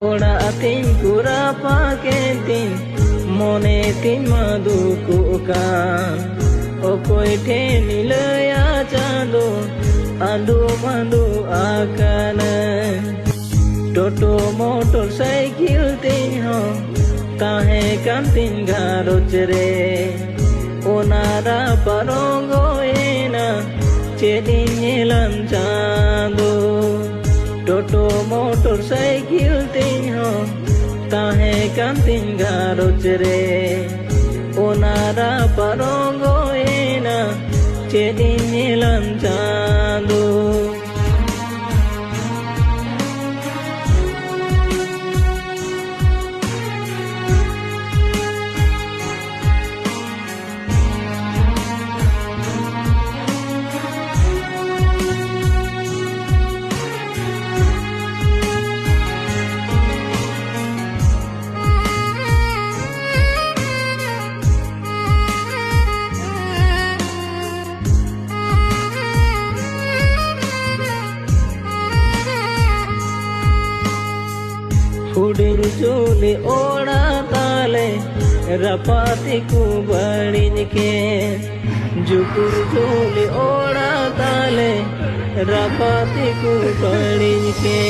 Ora ating kura paketin mone tin madukukan okoi theni laya chando andu mandu akana toto motor cycle tin ho kahe kam tin garoj re onara parongo ena chedin nilan chando toto motor cycle tin ho kahe kam tin garoj re onara parongo ena chedin nilan chando Hudin juli ora tale rapati ku barin ke jukur juli ora tale rapati ku barin ke